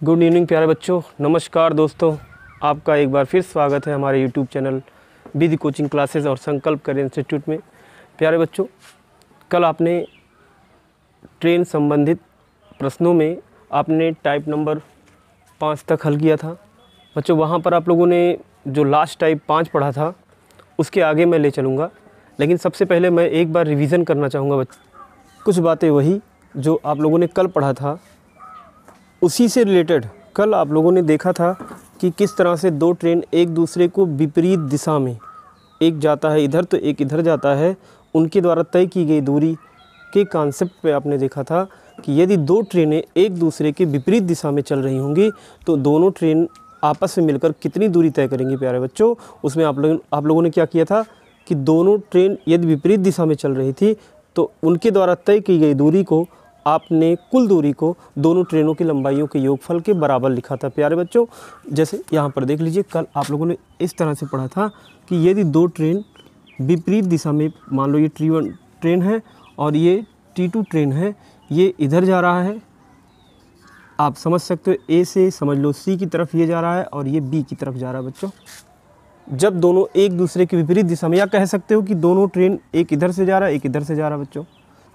Good evening प्यारे बच्चों, नमस्कार दोस्तों। आपका एक बार फिर स्वागत है हमारे यूट्यूब चैनल विधि कोचिंग क्लासेस और संकल्प करियर इंस्टीट्यूट में। प्यारे बच्चों, कल आपने ट्रेन संबंधित प्रश्नों में आपने टाइप नंबर 5 तक हल किया था। बच्चों, वहाँ पर आप लोगों ने जो लास्ट टाइप 5 पढ़ा था उसके आगे मैं ले चलूँगा, लेकिन सबसे पहले मैं एक बार रिवीज़न करना चाहूँगा कुछ बातें वही जो आप लोगों ने कल पढ़ा था उसी से रिलेटेड। कल आप लोगों ने देखा था कि किस तरह से दो ट्रेन एक दूसरे को विपरीत दिशा में, एक जाता है इधर तो एक इधर जाता है, उनके द्वारा तय की गई दूरी के कॉन्सेप्ट पे आपने देखा था कि यदि दो ट्रेनें एक दूसरे के विपरीत दिशा में चल रही होंगी तो दोनों ट्रेन आपस में मिलकर कितनी दूरी तय करेंगी। प्यारे बच्चों, उसमें आप लोगों ने क्या किया था कि दोनों ट्रेन यदि विपरीत दिशा में चल रही थी तो उनके द्वारा तय की गई दूरी को आपने कुल दूरी को दोनों ट्रेनों की लंबाइयों के योगफल के बराबर लिखा था। प्यारे बच्चों, जैसे यहाँ पर देख लीजिए, कल आप लोगों ने इस तरह से पढ़ा था कि यदि दो ट्रेन विपरीत दिशा में, मान लो ये T1 ट्रेन है और ये T2 ट्रेन है, ये इधर जा रहा है, आप समझ सकते हो, ए से समझ लो C की तरफ ये जा रहा है और ये B की तरफ जा रहा है। बच्चों, जब दोनों एक दूसरे के विपरीत दिशा में, या कह सकते हो कि दोनों ट्रेन एक इधर से जा रहा है एक इधर से जा रहा है बच्चों,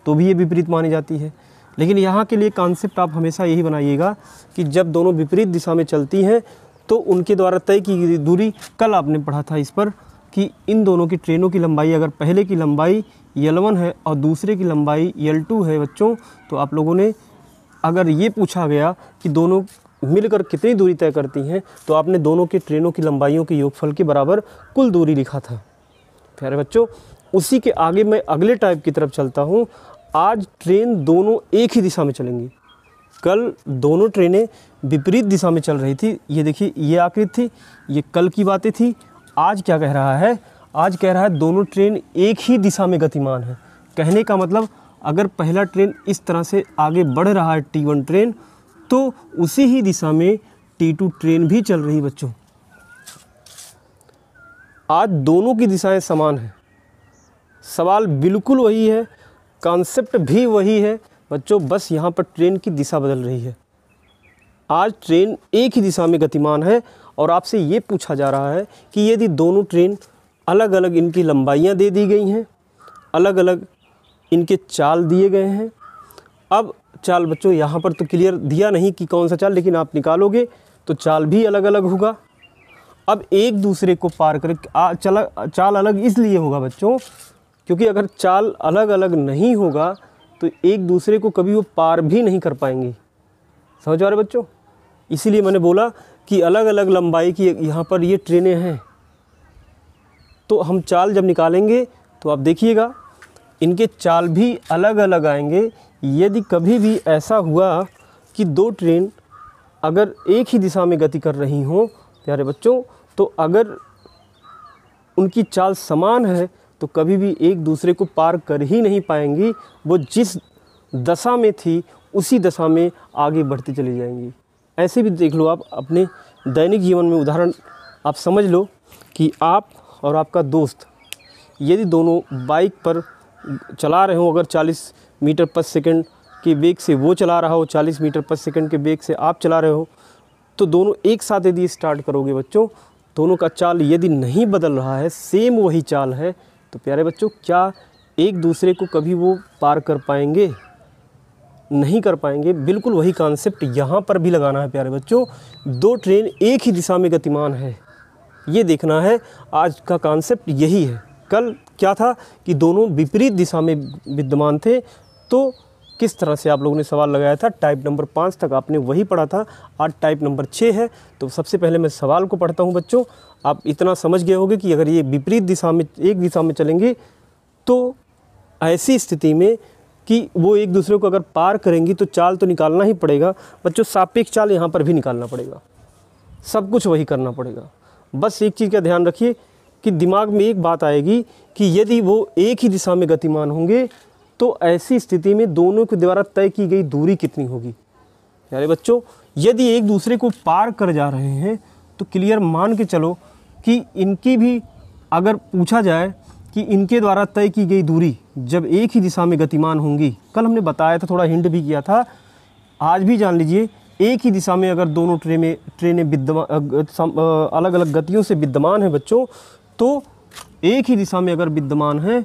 तो भी ये विपरीत मानी जाती है। लेकिन यहाँ के लिए कॉन्सेप्ट आप हमेशा यही बनाइएगा कि जब दोनों विपरीत दिशा में चलती हैं तो उनके द्वारा तय की गई दूरी, कल आपने पढ़ा था इस पर कि इन दोनों की ट्रेनों की लंबाई, अगर पहले की लंबाई L1 है और दूसरे की लंबाई L2 है बच्चों, तो आप लोगों ने अगर ये पूछा गया कि दोनों मिलकर कितनी दूरी तय करती हैं तो आपने दोनों के ट्रेनों की लंबाइयों के योगफल के बराबर कुल दूरी लिखा था। प्यारे बच्चों, उसी के आगे मैं अगले टाइप की तरफ चलता हूँ। आज ट्रेन दोनों एक ही दिशा में चलेंगी। कल दोनों ट्रेनें विपरीत दिशा में चल रही थी। ये देखिए, ये आकृति थी, ये कल की बातें थी। आज क्या कह रहा है? आज कह रहा है दोनों ट्रेन एक ही दिशा में गतिमान है। कहने का मतलब, अगर पहला ट्रेन इस तरह से आगे बढ़ रहा है T1 ट्रेन, तो उसी ही दिशा में T2 ट्रेन भी चल रही। बच्चों, आज दोनों की दिशाएं समान हैं। सवाल बिल्कुल वही है, कॉन्सेप्ट भी वही है बच्चों, बस यहाँ पर ट्रेन की दिशा बदल रही है। आज ट्रेन एक ही दिशा में गतिमान है और आपसे ये पूछा जा रहा है कि यदि दोनों ट्रेन अलग अलग इनकी लंबाइयाँ दे दी गई हैं, अलग अलग इनके चाल दिए गए हैं। अब चाल बच्चों यहाँ पर तो क्लियर दिया नहीं कि कौन सा चाल, लेकिन आप निकालोगे तो चाल भी अलग अलग होगा। अब एक दूसरे को पार कर चाल अलग इसलिए होगा बच्चों क्योंकि अगर चाल अलग अलग नहीं होगा तो एक दूसरे को कभी वो पार भी नहीं कर पाएंगे। समझ आ रहे बच्चों? इसीलिए मैंने बोला कि अलग अलग लंबाई की यहाँ पर ये ट्रेनें हैं, तो हम चाल जब निकालेंगे तो आप देखिएगा इनके चाल भी अलग अलग आएंगे। यदि कभी भी ऐसा हुआ कि दो ट्रेन अगर एक ही दिशा में गति कर रही हों प्यारे बच्चों, तो अगर उनकी चाल समान है तो कभी भी एक दूसरे को पार कर ही नहीं पाएंगी। वो जिस दशा में थी उसी दशा में आगे बढ़ती चली जाएंगी। ऐसे भी देख लो, आप अपने दैनिक जीवन में उदाहरण आप समझ लो कि आप और आपका दोस्त यदि दोनों बाइक पर चला रहे हो, अगर 40 मीटर पर सेकंड के वेग से वो चला रहा हो, 40 मीटर पर सेकंड के वेग से आप चला रहे हो, तो दोनों एक साथ यदि स्टार्ट करोगे बच्चों, दोनों का चाल यदि नहीं बदल रहा है, सेम वही चाल है, तो प्यारे बच्चों क्या एक दूसरे को कभी वो पार कर पाएंगे? नहीं कर पाएंगे। बिल्कुल वही कॉन्सेप्ट यहाँ पर भी लगाना है प्यारे बच्चों। दो ट्रेन एक ही दिशा में गतिमान है, ये देखना है। आज का कॉन्सेप्ट यही है। कल क्या था कि दोनों विपरीत दिशा में विद्यमान थे, तो किस तरह से आप लोगों ने सवाल लगाया था। टाइप नंबर 5 तक आपने वही पढ़ा था। आज टाइप नंबर 6 है। तो सबसे पहले मैं सवाल को पढ़ता हूँ बच्चों। आप इतना समझ गए होंगे कि अगर ये विपरीत दिशा में एक दिशा में चलेंगे तो ऐसी स्थिति में कि वो एक दूसरे को अगर पार करेंगी तो चाल तो निकालना ही पड़ेगा बच्चों। सापेक्ष चाल यहाँ पर भी निकालना पड़ेगा, सब कुछ वही करना पड़ेगा। बस एक चीज़ का ध्यान रखिए कि दिमाग में एक बात आएगी कि यदि वो एक ही दिशा में गतिमान होंगे तो ऐसी स्थिति में दोनों के द्वारा तय की गई दूरी कितनी होगी। यानी बच्चों, यदि एक दूसरे को पार कर जा रहे हैं तो क्लियर मान के चलो कि इनकी भी अगर पूछा जाए कि इनके द्वारा तय की गई दूरी जब एक ही दिशा में गतिमान होंगी, कल हमने बताया था, थोड़ा हिंट भी किया था, आज भी जान लीजिए एक ही दिशा में अगर दोनों ट्रेनें विद्यमान अलग अलग गतियों से विद्यमान है बच्चों, तो एक ही दिशा में अगर विद्यमान है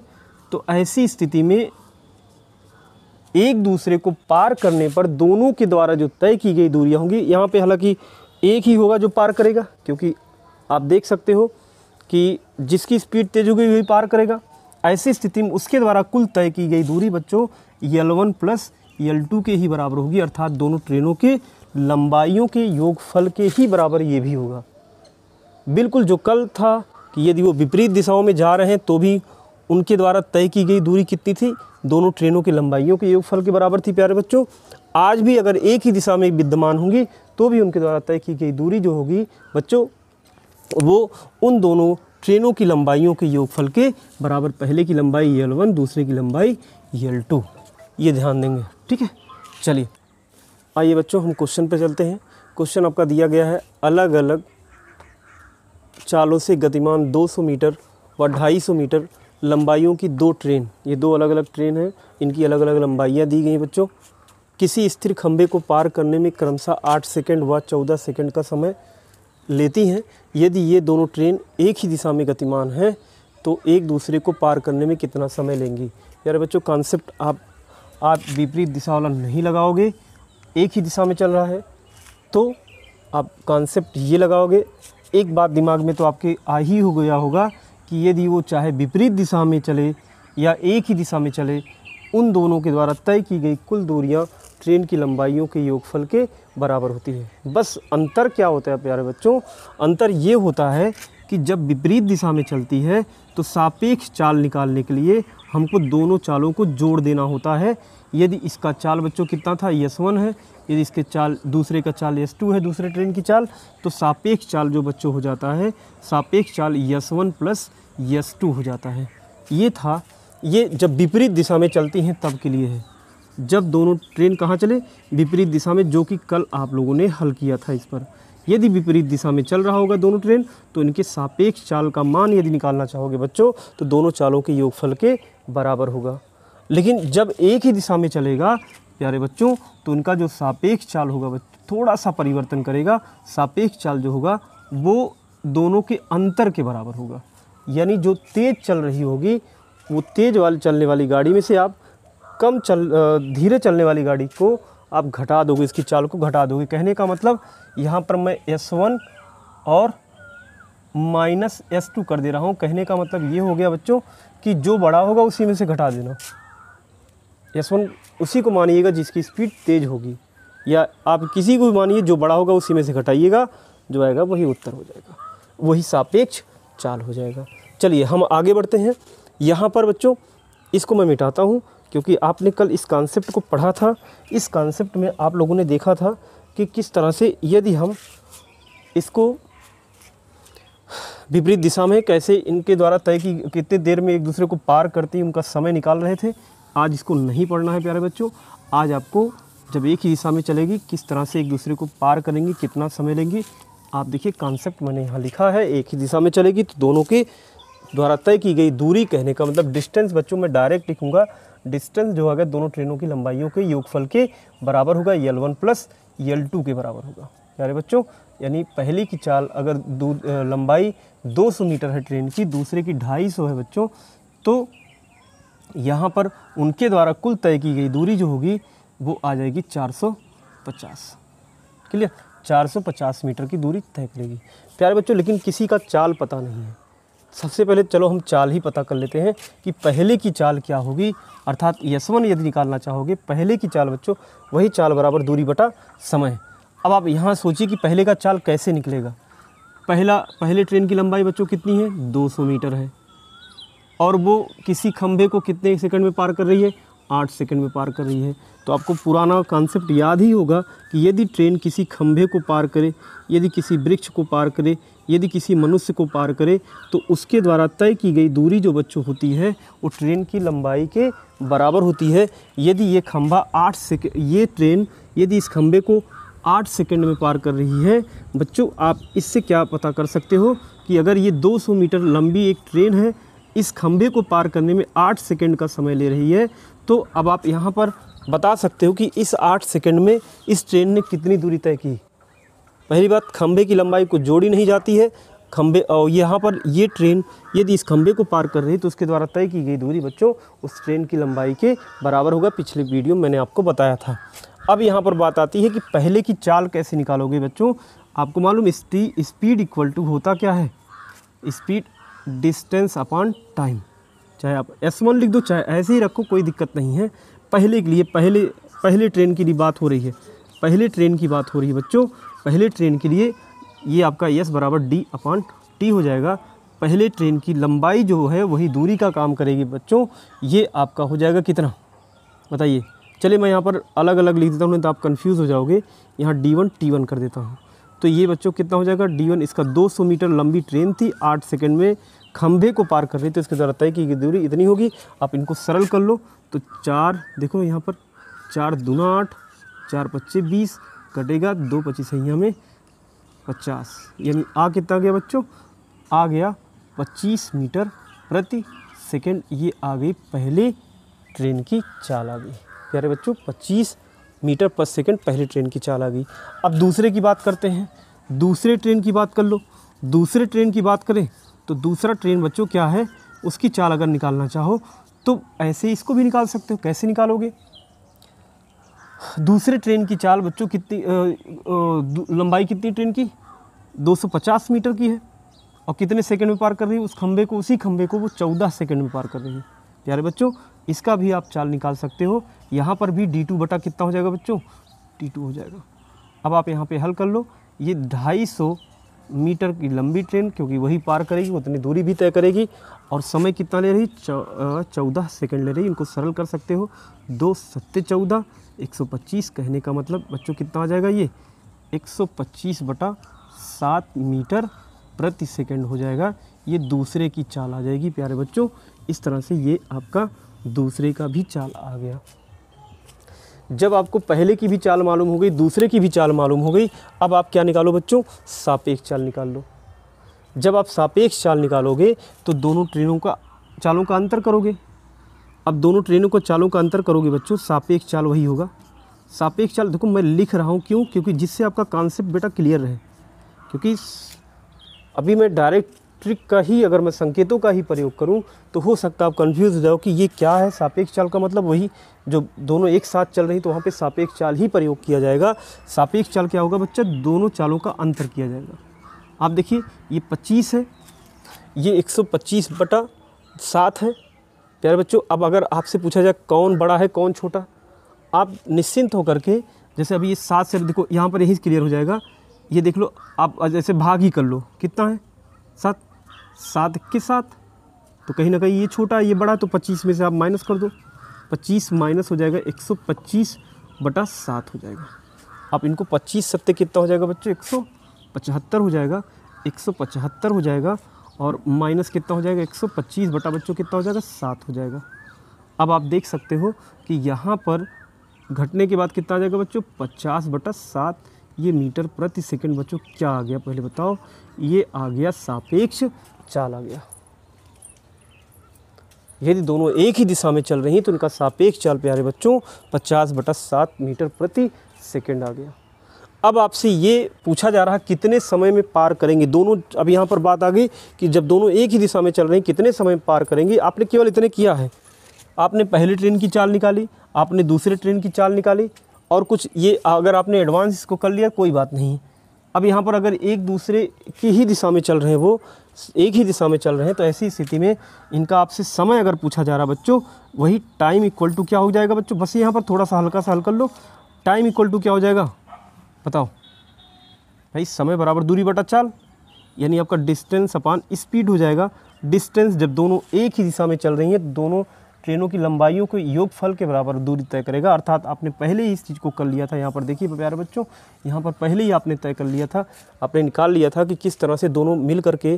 तो ऐसी स्थिति में एक दूसरे को पार करने पर दोनों के द्वारा जो तय की गई दूरियां होंगी, यहाँ पे हालांकि एक ही होगा जो पार करेगा, क्योंकि आप देख सकते हो कि जिसकी स्पीड तेज होगी वही पार करेगा। ऐसी स्थिति में उसके द्वारा कुल तय की गई दूरी बच्चों L1 प्लस L2 के ही बराबर होगी, अर्थात दोनों ट्रेनों के लंबाइयों के योगफल के ही बराबर ये भी होगा। बिल्कुल जो कल था कि यदि वो विपरीत दिशाओं में जा रहे हैं तो भी उनके द्वारा तय की गई दूरी कितनी थी, दोनों ट्रेनों की लंबाइयों के योगफल के बराबर थी प्यारे बच्चों। आज भी अगर एक ही दिशा में विद्यमान होंगी तो भी उनके द्वारा तय की गई दूरी जो होगी बच्चों वो उन दोनों ट्रेनों की लंबाइयों के योगफल के बराबर, पहले की लंबाई L1 दूसरे की लंबाई L2, ये ध्यान देंगे। ठीक है, चलिए आइए बच्चों हम क्वेश्चन पे चलते हैं। क्वेश्चन आपका दिया गया है, अलग अलग चालों से गतिमान 200 मीटर व 250 मीटर लंबाइयों की दो ट्रेन, ये दो अलग अलग ट्रेन हैं, इनकी अलग अलग लंबाइयाँ दी गई हैं बच्चों, किसी स्थिर खंभे को पार करने में क्रमशः 8 सेकंड व 14 सेकंड का समय लेती हैं। यदि ये दोनों ट्रेन एक ही दिशा में गतिमान हैं तो एक दूसरे को पार करने में कितना समय लेंगी। यार बच्चों कॉन्सेप्ट आप विपरीत दिशा वाला नहीं लगाओगे, एक ही दिशा में चल रहा है तो आप कॉन्सेप्ट ये लगाओगे। एक बात दिमाग में तो आपके आ ही हो गया होगा कि यदि वो चाहे विपरीत दिशा में चले या एक ही दिशा में चले, उन दोनों के द्वारा तय की गई कुल दूरियां ट्रेन की लंबाइयों के योगफल के बराबर होती है। बस अंतर क्या होता है प्यारे बच्चों, अंतर ये होता है कि जब विपरीत दिशा में चलती है तो सापेक्ष चाल निकालने के लिए हमको दोनों चालों को जोड़ देना होता है। यदि इसका चाल बच्चों कितना था S1 है, यदि इसके चाल दूसरे का चाल S2 है, दूसरे ट्रेन की चाल, तो सापेक्ष चाल जो बच्चों हो जाता है, सापेक्ष चाल S1 प्लस S2 हो जाता है। ये था, ये जब विपरीत दिशा में चलती हैं तब के लिए है। जब दोनों ट्रेन कहाँ चले, विपरीत दिशा में, जो कि कल आप लोगों ने हल किया था इस पर। यदि विपरीत दिशा में चल रहा होगा दोनों ट्रेन तो इनके सापेक्ष चाल का मान यदि निकालना चाहोगे बच्चों तो दोनों चालों के योगफल के बराबर होगा। लेकिन जब एक ही दिशा में चलेगा प्यारे बच्चों तो इनका जो सापेक्ष चाल होगा थोड़ा सा परिवर्तन करेगा। सापेक्ष चाल जो होगा वो दोनों के अंतर के बराबर होगा। यानी जो तेज़ चल रही होगी वो तेज़ वाली चलने वाली गाड़ी में से आप धीरे चलने वाली गाड़ी को आप घटा दोगे, इसकी चाल को घटा दोगे। कहने का मतलब यहाँ पर मैं S1 और माइनस S2 कर दे रहा हूँ। कहने का मतलब ये हो गया बच्चों कि जो बड़ा होगा उसी में से घटा देना। S1 उसी को मानिएगा जिसकी स्पीड तेज़ होगी, या आप किसी को भी मानिए, जो बड़ा होगा उसी में से घटाइएगा, जो आएगा वही उत्तर हो जाएगा, वही सापेक्ष चाल हो जाएगा। चलिए हम आगे बढ़ते हैं। यहाँ पर बच्चों इसको मैं मिटाता हूँ क्योंकि आपने कल इस कॉन्सेप्ट को पढ़ा था। इस कॉन्सेप्ट में आप लोगों ने देखा था कि किस तरह से यदि हम इसको विपरीत दिशा में कैसे इनके द्वारा तय की कितने देर में एक दूसरे को पार करते ही उनका समय निकाल रहे थे। आज इसको नहीं पढ़ना है प्यारे बच्चों। आज आपको जब एक ही दिशा में चलेगी किस तरह से एक दूसरे को पार करेंगी, कितना समय लेंगी। आप देखिए कॉन्सेप्ट मैंने यहाँ लिखा है, एक ही दिशा में चलेगी तो दोनों के द्वारा तय की गई दूरी, कहने का मतलब डिस्टेंस बच्चों मैं डायरेक्ट लिखूँगा। डिस्टेंस जो होगा दोनों ट्रेनों की लंबाइयों के योगफल के बराबर होगा, L1 प्लस L2 के बराबर होगा प्यारे बच्चों। यानी पहले की चाल अगर लंबाई 200 मीटर है ट्रेन की, दूसरे की 250 है बच्चों, तो यहाँ पर उनके द्वारा कुल तय की गई दूरी जो होगी वो आ जाएगी 450। क्लियर, 450 मीटर की दूरी तय करेगी प्यारे बच्चों। लेकिन किसी का चाल पता नहीं है। सबसे पहले चलो हम चाल ही पता कर लेते हैं कि पहले की चाल क्या होगी, अर्थात S1 यदि निकालना चाहोगे पहले की चाल बच्चों वही चाल बराबर दूरी बटा समय। अब आप यहाँ सोचिए कि पहले का चाल कैसे निकलेगा। पहले ट्रेन की लंबाई बच्चों कितनी है, 200 मीटर है, और वो किसी खंभे को कितने सेकंड में पार कर रही है, 8 सेकंड में पार कर रही है। तो आपको पुराना कॉन्सेप्ट याद ही होगा कि यदि ट्रेन किसी खंभे को पार करे, यदि किसी वृक्ष को पार करे, यदि किसी मनुष्य को पार करे तो उसके द्वारा तय की गई दूरी जो बच्चों होती है वो ट्रेन की लंबाई के बराबर होती है। यदि ये खंभा 8 सेकंड, ये ट्रेन यदि इस खंभे को 8 सेकंड में पार कर रही है बच्चों, आप इससे क्या पता कर सकते हो कि अगर ये 200 मीटर लंबी एक ट्रेन है, इस खंभे को पार करने में 8 सेकंड का समय ले रही है, तो अब आप यहाँ पर बता सकते हो कि इस 8 सेकंड में इस ट्रेन ने कितनी दूरी तय की। पहली बात, खंभे की लंबाई को जोड़ी नहीं जाती है। खंभे और यहाँ पर ये ट्रेन यदि इस खंभे को पार कर रही है तो उसके द्वारा तय की गई दूरी बच्चों उस ट्रेन की लंबाई के बराबर होगा। पिछले वीडियो में मैंने आपको बताया था। अब यहाँ पर बात आती है कि पहले की चाल कैसे निकालोगे बच्चों। आपको मालूम स्पीड इक्वल टू होता क्या है, स्पीड डिस्टेंस अपॉन टाइम। चाहे आप S1 लिख दो चाहे ऐसे ही रखो, कोई दिक्कत नहीं है। पहले के लिए पहले ट्रेन की बात हो रही है, पहले ट्रेन की बात हो रही है बच्चों। पहले ट्रेन के लिए ये आपका S बराबर D अपॉन T हो जाएगा। पहले ट्रेन की लंबाई जो है वही दूरी का काम करेगी बच्चों। ये आपका हो जाएगा कितना बताइए। चलिए मैं यहाँ पर अलग अलग लिख देता हूँ, नहीं तो आप कंफ्यूज हो जाओगे। यहाँ D1 T1 कर देता हूँ। तो ये बच्चों कितना हो जाएगा D1, इसका 200 मीटर लंबी ट्रेन थी, 8 सेकंड में खंभे को पार कर रही, तो इसके द्वारा तय की गई दूरी इतनी होगी। आप इनको सरल कर लो तो 4 देखो यहाँ पर 4 दूना 8, 4 पच्चे 20 कटेगा 2 25 में 50, यानी आ कितना गया बच्चों, आ गया 25 मीटर प्रति सेकंड। ये आ गई पहले ट्रेन की चाल आ गई प्यारे बच्चों, 25 मीटर पर सेकंड पहले ट्रेन की चाल आ गई। अब दूसरे की बात करते हैं, दूसरे ट्रेन की बात कर लो। दूसरे ट्रेन की बात करें तो दूसरा ट्रेन बच्चों क्या है, उसकी चाल अगर निकालना चाहो तो ऐसे इसको भी निकाल सकते हो। कैसे निकालोगे, दूसरे ट्रेन की चाल बच्चों कितनी लंबाई कितनी ट्रेन की 250 मीटर की है, और कितने सेकंड में पार कर रही है उस खंभे को, उसी खंभे को वो 14 सेकंड में पार कर रही है प्यारे बच्चों। इसका भी आप चाल निकाल सकते हो। यहाँ पर भी D2 बटा कितना हो जाएगा बच्चों, T2 हो जाएगा। अब आप यहाँ पे हल कर लो। ये 250 मीटर की लंबी ट्रेन, क्योंकि वही पार करेगी उतनी दूरी भी तय करेगी, और समय कितना ले रही 14 सेकंड ले रही। इनको सरल कर सकते हो, 2 7 14 125, कहने का मतलब बच्चों कितना आ जाएगा, ये 125 बटा 7 मीटर प्रति सेकंड हो जाएगा। ये दूसरे की चाल आ जाएगी प्यारे बच्चों। इस तरह से ये आपका दूसरे का भी चाल आ गया। जब आपको पहले की भी चाल मालूम हो गई, दूसरे की भी चाल मालूम हो गई, अब आप क्या निकालो बच्चों, सापेक्ष चाल निकाल लो। जब आप सापेक्ष चाल निकालोगे तो दोनों ट्रेनों का चालों का अंतर करोगे। अब दोनों ट्रेनों को चालों का अंतर करोगे बच्चों, सापेक्ष चाल वही होगा। सापेक्ष चाल देखो मैं लिख रहा हूँ क्यों, क्योंकि जिससे आपका कॉन्सेप्ट बेटा क्लियर रहे। क्योंकि अभी मैं डायरेक्ट ट्रिक का ही, अगर मैं संकेतों का ही प्रयोग करूं तो हो सकता है आप कंफ्यूज हो जाओ कि ये क्या है। सापेक्ष चाल का मतलब वही जो दोनों एक साथ चल रही, तो वहाँ पे सापेक्ष चाल ही प्रयोग किया जाएगा। सापेक्ष चाल क्या होगा बच्चा, दोनों चालों का अंतर किया जाएगा। आप देखिए ये 25 है, ये 125 बटा 7 है प्यारे बच्चों। अब अगर आपसे पूछा जाए कौन बड़ा है कौन छोटा, आप निश्चिंत होकर के, जैसे अभी ये 7 से देखो यहाँ पर यही क्लियर हो जाएगा। ये देख लो आप, जैसे भाग ही कर लो, कितना है 7, 7 के 7, तो कहीं ना कहीं ये छोटा ये बड़ा, तो 25 में से आप माइनस कर दो, 25 माइनस हो जाएगा 125 बटा 7 हो जाएगा। आप इनको 25 सत्ते कितना हो जाएगा बच्चों, 175 हो जाएगा, 175 हो जाएगा, और माइनस कितना हो जाएगा 125 बटा बच्चों कितना हो जाएगा 7 हो जाएगा। अब आप देख सकते हो कि यहाँ पर घटने के बाद कितना आ जाएगा बच्चों, 50 बटा 7। ये मीटर प्रति सेकंड बच्चों क्या आ गया पहले बताओ, ये आ गया सापेक्ष चाल आ गया। यदि दोनों एक ही दिशा में चल रही हैं तो इनका सापेक्ष चाल प्यारे बच्चों 50 बटा 7 मीटर प्रति सेकंड आ गया। अब आपसे ये पूछा जा रहा है कितने समय में पार करेंगे दोनों। अब यहाँ पर बात आ गई कि जब दोनों एक ही दिशा में चल रहे हैं कितने समय में पार करेंगे। आपने केवल इतने किया है, आपने पहले ट्रेन की चाल निकाली, आपने दूसरे ट्रेन की चाल निकाली, और कुछ ये अगर आपने एडवांस इसको कर लिया कोई बात नहीं। अब यहाँ पर अगर एक दूसरे की ही दिशा में चल रहे हैं, वो एक ही दिशा में चल रहे हैं, तो ऐसी स्थिति में इनका आपसे समय अगर पूछा जा रहा बच्चों, वही टाइम इक्वल टू क्या हो जाएगा बच्चों, बस यहाँ पर थोड़ा सा हल्का सा हल कर लो। टाइम इक्वल टू क्या हो जाएगा बताओ भाई, समय बराबर दूरी बटा चाल, यानी आपका डिस्टेंस अपॉन स्पीड हो जाएगा। डिस्टेंस जब दोनों एक ही दिशा में चल रही हैं, दोनों ट्रेनों की लंबाइयों को योगफल के बराबर दूरी तय करेगा। अर्थात आपने पहले ही इस चीज़ को कर लिया था। यहाँ पर देखिए प्यारे बच्चों, यहाँ पर पहले ही आपने तय कर लिया था, आपने निकाल लिया था कि किस तरह से दोनों मिल करके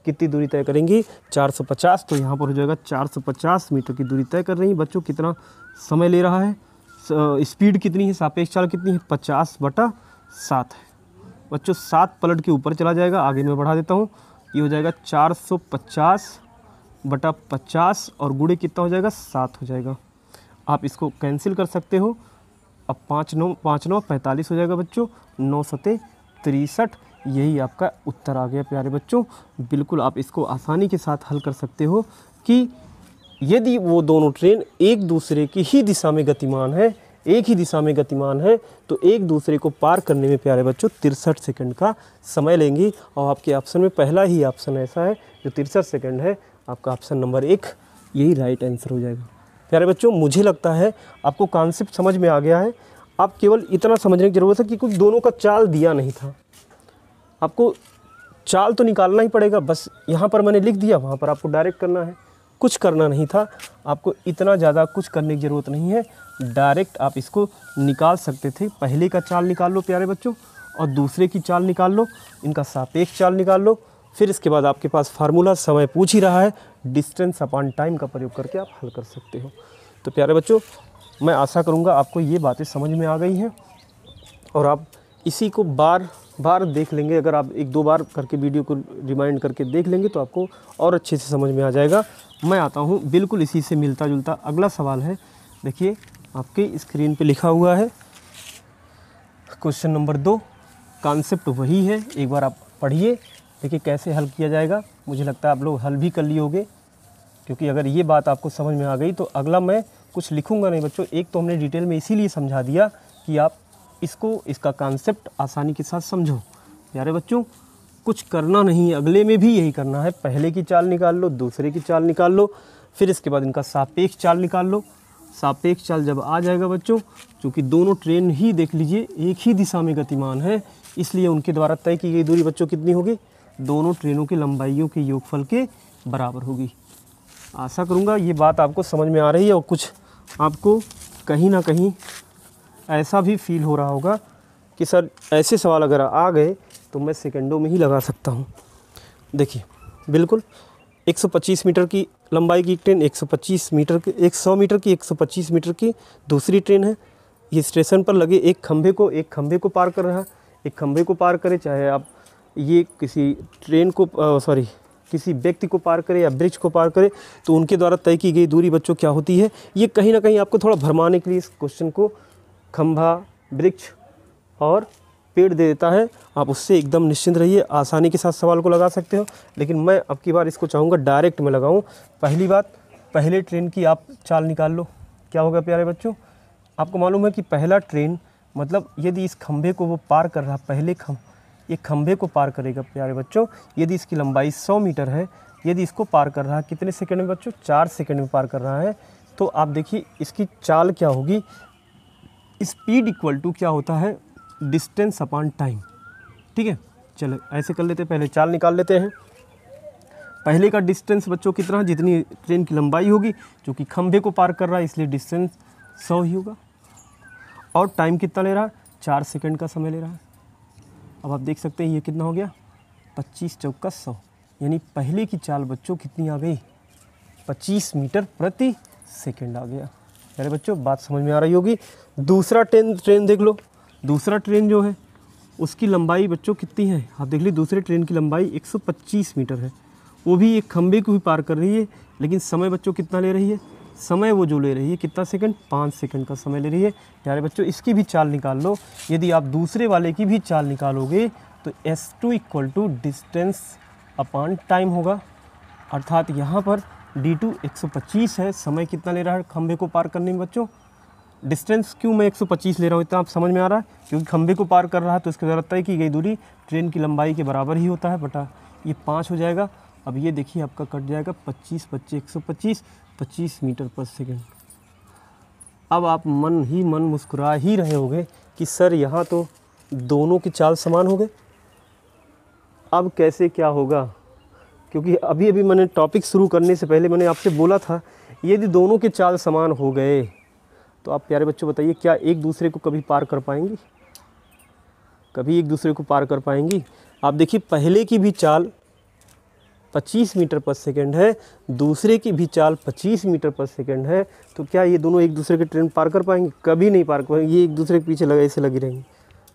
कितनी दूरी तय करेंगी, 450। तो यहाँ पर हो जाएगा 450 मीटर की दूरी तय कर रही हैं बच्चों। कितना समय ले रहा है, स्पीड कितनी है, सापेक्ष चाल कितनी है, 50 बटा 7 है बच्चों। 7 पलट के ऊपर चला जाएगा, आगे मैं बढ़ा देता हूँ, ये हो जाएगा 450 बटा 50 और गुणे कितना हो जाएगा 7 हो जाएगा। आप इसको कैंसिल कर सकते हो। अब 5 9 45 हो जाएगा बच्चों, 9 सते 63। यही आपका उत्तर आ गया प्यारे बच्चों। बिल्कुल आप इसको आसानी के साथ हल कर सकते हो कि यदि वो दोनों ट्रेन एक दूसरे की ही दिशा में गतिमान है, एक ही दिशा में गतिमान है, तो एक दूसरे को पार करने में प्यारे बच्चों 63 सेकंड का समय लेंगी। और आपके ऑप्शन में पहला ही ऑप्शन ऐसा है जो 63 सेकंड है, आपका ऑप्शन नंबर 1 यही राइट आंसर हो जाएगा। प्यारे बच्चों मुझे लगता है आपको कॉन्सेप्ट समझ में आ गया है। आप केवल इतना समझने की ज़रूरत है कि कुछ दोनों का चाल दिया नहीं था, आपको चाल तो निकालना ही पड़ेगा। बस यहाँ पर मैंने लिख दिया, वहाँ पर आपको डायरेक्ट करना है, कुछ करना नहीं था। आपको इतना ज़्यादा कुछ करने की ज़रूरत नहीं है, डायरेक्ट आप इसको निकाल सकते थे। पहले का चाल निकाल लो प्यारे बच्चों और दूसरे की चाल निकाल लो, इनका सापेक्ष चाल निकाल लो। फिर इसके बाद आपके पास फार्मूला समय पूछ ही रहा है, डिस्टेंस अपॉन टाइम का प्रयोग करके आप हल कर सकते हो। तो प्यारे बच्चों मैं आशा करूँगा आपको ये बातें समझ में आ गई हैं और आप इसी को बार बार देख लेंगे। अगर आप 1-2 बार करके वीडियो को रिमाइंड करके देख लेंगे तो आपको और अच्छे से समझ में आ जाएगा। मैं आता हूँ बिल्कुल इसी से मिलता जुलता अगला सवाल है। देखिए आपके स्क्रीन पे लिखा हुआ है क्वेश्चन नंबर 2। कॉन्सेप्ट वही है, एक बार आप पढ़िए, देखिए कैसे हल किया जाएगा। मुझे लगता है आप लोग हल भी कर लिए होंगे, क्योंकि अगर ये बात आपको समझ में आ गई तो अगला मैं कुछ लिखूंगा नहीं बच्चों। एक तो हमने डिटेल में इसीलिए समझा दिया कि आप इसका कॉन्सेप्ट आसानी के साथ समझो। प्यारे बच्चों कुछ करना नहीं है, अगले में भी यही करना है। पहले की चाल निकाल लो, दूसरे की चाल निकाल लो, फिर इसके बाद इनका सापेक्ष चाल निकाल लो। सापेक्ष चाल जब आ जाएगा बच्चों, क्योंकि दोनों ट्रेन ही देख लीजिए एक ही दिशा में गतिमान है, इसलिए उनके द्वारा तय की गई दूरी बच्चों कितनी होगी, दोनों ट्रेनों की लंबाइयों के योगफल के बराबर होगी। आशा करूँगा ये बात आपको समझ में आ रही है और कुछ आपको कहीं ना कहीं ऐसा भी फील हो रहा होगा कि सर ऐसे सवाल अगर आ गए तो मैं सेकंडों में ही लगा सकता हूँ। देखिए बिल्कुल 125 मीटर की लंबाई की एक ट्रेन, 125 मीटर की 100 मीटर की 125 मीटर की दूसरी ट्रेन है। ये स्टेशन पर लगे एक खंभे को पार कर रहा है। एक खंभे को पार करे, चाहे आप ये किसी ट्रेन को किसी व्यक्ति को पार करे या ब्रिज को पार करे, तो उनके द्वारा तय की गई दूरी बच्चों क्या होती है। ये कहीं ना कहीं आपको थोड़ा भरमाने के लिए इस क्वेश्चन को खंभा, वृक्ष और पेड़ दे देता है। आप उससे एकदम निश्चिंत रहिए, आसानी के साथ सवाल को लगा सकते हो। लेकिन मैं अब की बार इसको चाहूँगा डायरेक्ट में लगाऊँ। पहली बात, पहले ट्रेन की आप चाल निकाल लो। क्या होगा प्यारे बच्चों, आपको मालूम है कि पहला ट्रेन मतलब यदि इस खंभे को वो पार कर रहा, ये खंभे को पार करेगा प्यारे बच्चों, यदि इसकी लंबाई 100 मीटर है, यदि इसको पार कर रहा है कितने सेकंड में बच्चों, 4 सेकंड में पार कर रहा है। तो आप देखिए इसकी चाल क्या होगी, स्पीड इक्वल टू क्या होता है, डिस्टेंस अपॉन टाइम। ठीक है, चलो ऐसे कर लेते हैं, पहले चाल निकाल लेते हैं। पहले का डिस्टेंस बच्चों कितना, जितनी ट्रेन की लंबाई होगी, जो कि खंभे को पार कर रहा है इसलिए डिस्टेंस 100 ही होगा। और टाइम कितना ले रहा है, 4 सेकंड का समय ले रहा है। अब आप देख सकते हैं ये कितना हो गया, 25 चौका 100, यानी पहले की चाल बच्चों कितनी आ गई, 25 मीटर प्रति सेकंड आ गया। अरे बच्चों बात समझ में आ रही होगी। दूसरा ट्रेन देख लो, दूसरा ट्रेन जो है उसकी लंबाई बच्चों कितनी है, आप देख लीजिए दूसरे ट्रेन की लंबाई 125 मीटर है। वो भी एक खंभे को भी पार कर रही है, लेकिन समय बच्चों कितना ले रही है, समय वो जो ले रही है कितना सेकंड, 5 सेकंड का समय ले रही है। प्यारे बच्चों इसकी भी चाल निकाल लो। यदि आप दूसरे वाले की भी चाल निकालोगे तो S2 equal to distance upon time होगा। अर्थात यहाँ पर D2 125 है, समय कितना ले रहा है खंभे को पार करने में बच्चों, डिस्टेंस क्यों मैं 125 ले रहा हूँ इतना आप समझ में आ रहा है, क्योंकि खंभे को पार कर रहा है तो इसके द्वारा तय की गई दूरी ट्रेन की लंबाई के बराबर ही होता है, बटा ये 5 हो जाएगा। अब ये देखिए आपका कट जाएगा 25 25 125, 25 मीटर पर सेकंड। अब आप मन ही मन मुस्कुरा ही रहे होंगे कि सर यहाँ तो दोनों की चाल समान हो गए, अब कैसे क्या होगा। क्योंकि अभी अभी मैंने टॉपिक शुरू करने से पहले मैंने आपसे बोला था यदि दोनों के चाल समान हो गए तो आप प्यारे बच्चों बताइए क्या एक दूसरे को कभी पार कर पाएंगी, कभी एक दूसरे को पार कर पाएंगी। आप देखिए पहले की भी चाल 25 मीटर पर सेकंड है, दूसरे की भी चाल 25 मीटर पर सेकंड है, तो क्या ये दोनों एक दूसरे के ट्रेन पार कर पाएंगे, कभी नहीं पार कर पाएंगे। ये एक दूसरे के पीछे लगे ऐसे लगी रहेंगे,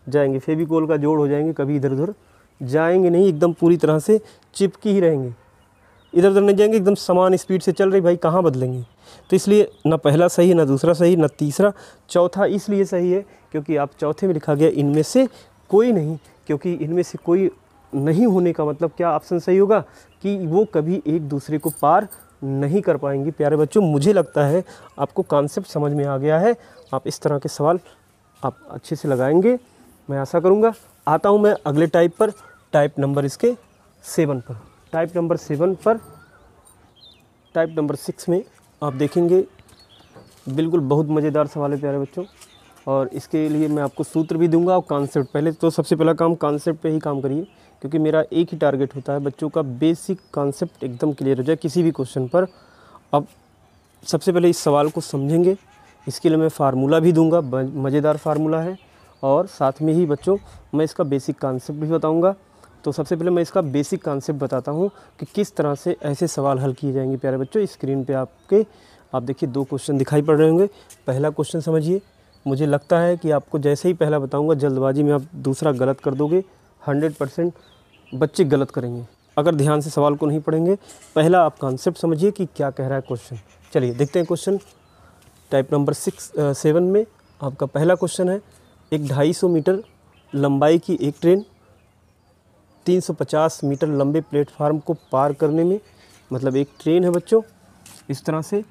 जाएंगे फेविकोल का जोड़ हो जाएंगे, कभी इधर उधर जाएंगे नहीं, एकदम पूरी तरह से चिपकी ही रहेंगे। इधर उधर नहीं जाएंगे, एकदम समान स्पीड से चल रही, भाई कहाँ बदलेंगे। तो इसलिए ना पहला सही, ना दूसरा सही, ना तीसरा, चौथा इसलिए सही है क्योंकि आप चौथे में लिखा गया इनमें से कोई नहीं, क्योंकि इनमें से कोई नहीं होने का मतलब क्या ऑप्शन सही होगा कि वो कभी एक दूसरे को पार नहीं कर पाएंगी। प्यारे बच्चों, मुझे लगता है आपको कॉन्सेप्ट समझ में आ गया है। आप इस तरह के सवाल आप अच्छे से लगाएंगे, मैं आशा करूँगा। आता हूँ मैं अगले टाइप पर, टाइप नंबर इसके 7 पर। टाइप नंबर 7 पर, टाइप नंबर 6 में आप देखेंगे बिल्कुल बहुत मज़ेदार सवाल है प्यारे बच्चों, और इसके लिए मैं आपको सूत्र भी दूंगा और कॉन्सेप्ट। पहले तो सबसे पहला काम कॉन्सेप्ट पे ही काम करिए, क्योंकि मेरा एक ही टारगेट होता है बच्चों का बेसिक कॉन्सेप्ट एकदम क्लियर हो जाए किसी भी क्वेश्चन पर। अब सबसे पहले इस सवाल को समझेंगे, इसके लिए मैं फार्मूला भी दूंगा, मज़ेदार फार्मूला है, और साथ में ही बच्चों मैं इसका बेसिक कॉन्सेप्ट भी बताऊँगा। तो सबसे पहले मैं इसका बेसिक कॉन्सेप्ट बताता हूँ कि किस तरह से ऐसे सवाल हल किए जाएंगे। प्यारे बच्चों, स्क्रीन पे आप देखिए 2 क्वेश्चन दिखाई पड़ रहे होंगे। पहला क्वेश्चन समझिए। मुझे लगता है कि आपको जैसे ही पहला बताऊंगा जल्दबाजी में आप दूसरा गलत कर दोगे। 100% बच्चे गलत करेंगे अगर ध्यान से सवाल को नहीं पढ़ेंगे। पहला आप कॉन्सेप्ट समझिए कि क्या कह रहा है क्वेश्चन। चलिए देखते हैं क्वेश्चन। टाइप नंबर 7 में आपका पहला क्वेश्चन है, एक 250 मीटर लंबाई की एक ट्रेन 350 मीटर लंबे प्लेटफार्म को पार करने में, मतलब एक ट्रेन है बच्चों, इस तरह से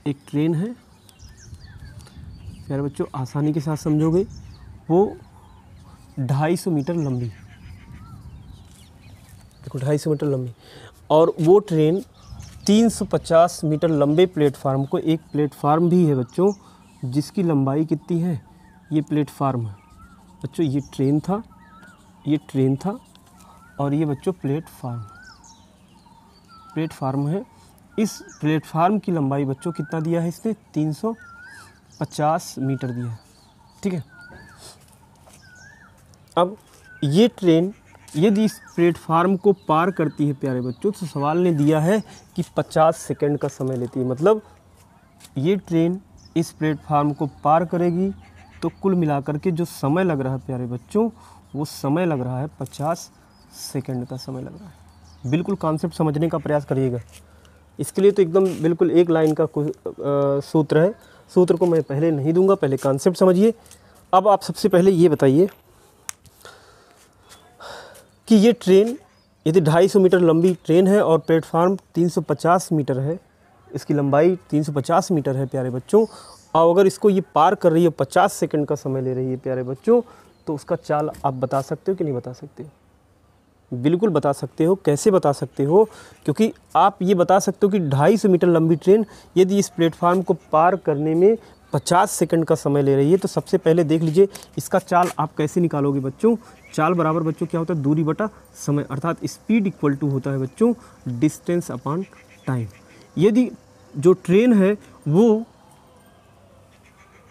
एक ट्रेन है प्यारे बच्चों, आसानी के साथ समझोगे। वो 250 मीटर लंबी, देखो 250 मीटर लंबी, और वो ट्रेन 350 मीटर लंबे प्लेटफार्म को, एक प्लेटफार्म भी है बच्चों जिसकी लंबाई कितनी है, ये प्लेटफार्म है बच्चों, ये ट्रेन था, ये ट्रेन था, और ये बच्चों प्लेटफार्म है। इस प्लेटफार्म की लंबाई बच्चों कितना दिया है इसने, 350 मीटर दिया है, ठीक है। अब ये ट्रेन यदि इस प्लेटफार्म को पार करती है प्यारे बच्चों, तो सवाल ने दिया है कि 50 सेकंड का समय लेती है। मतलब ये ट्रेन इस प्लेटफार्म को पार करेगी तो कुल मिलाकर के जो समय लग रहा है प्यारे बच्चों, वो समय लग रहा है 50 सेकंड का समय लग रहा है। बिल्कुल कॉन्सेप्ट समझने का प्रयास करिएगा। इसके लिए तो एकदम बिल्कुल एक लाइन का सूत्र है, सूत्र को मैं पहले नहीं दूंगा, पहले कॉन्सेप्ट समझिए। अब आप सबसे पहले ये बताइए कि ये ट्रेन यदि 250 मीटर लंबी ट्रेन है और प्लेटफार्म 350 मीटर है, इसकी लंबाई 350 मीटर है प्यारे बच्चों, और अगर इसको ये पार कर रही है 50 सेकंड का समय ले रही है प्यारे बच्चों, तो उसका चाल आप बता सकते हो कि नहीं बता सकते हो? बिल्कुल बता सकते हो। कैसे बता सकते हो? क्योंकि आप ये बता सकते हो कि 250 मीटर लंबी ट्रेन यदि इस प्लेटफार्म को पार करने में 50 सेकंड का समय ले रही है, तो सबसे पहले देख लीजिए इसका चाल आप कैसे निकालोगे बच्चों। चाल बराबर बच्चों क्या होता है, दूरी बटा समय, अर्थात स्पीड इक्वल टू होता है बच्चों डिस्टेंस अपॉन टाइम। यदि जो ट्रेन है वो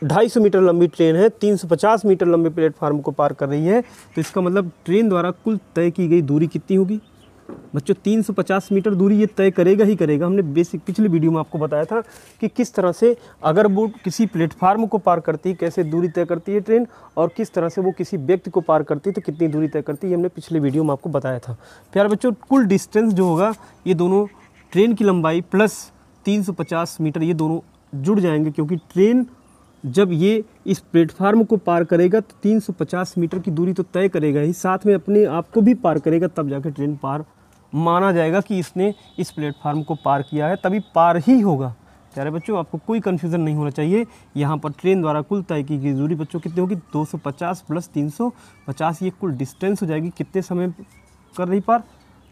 250 मीटर लंबी ट्रेन है, 350 मीटर लंबे प्लेटफार्म को पार कर रही है, तो इसका मतलब ट्रेन द्वारा कुल तय की गई दूरी कितनी होगी बच्चों, 350 मीटर दूरी ये तय करेगा ही करेगा। हमने बेसिक पिछले वीडियो में आपको बताया था कि किस तरह से अगर वो किसी प्लेटफार्म को पार करती है कैसे दूरी तय करती है ट्रेन, और किस तरह से वो किसी व्यक्ति को पार करती है तो कितनी दूरी तय करती है, हमने पिछले वीडियो में आपको बताया था। प्यारे बच्चों, कुल डिस्टेंस जो होगा, ये दोनों ट्रेन की लंबाई प्लस 350 मीटर ये दोनों जुड़ जाएंगे, क्योंकि ट्रेन जब ये इस प्लेटफार्म को पार करेगा तो 350 मीटर की दूरी तो तय करेगा ही, साथ में अपने आप को भी पार करेगा, तब जाकर ट्रेन पार माना जाएगा कि इसने इस प्लेटफार्म को पार किया है, तभी पार ही होगा। प्यारे बच्चों, आपको कोई कन्फ्यूज़न नहीं होना चाहिए। यहाँ पर ट्रेन द्वारा कुल तय की गई दूरी बच्चों कितनी होगी, 250 प्लस 350, ये कुल डिस्टेंस हो जाएगी। कितने समय कर रही पार,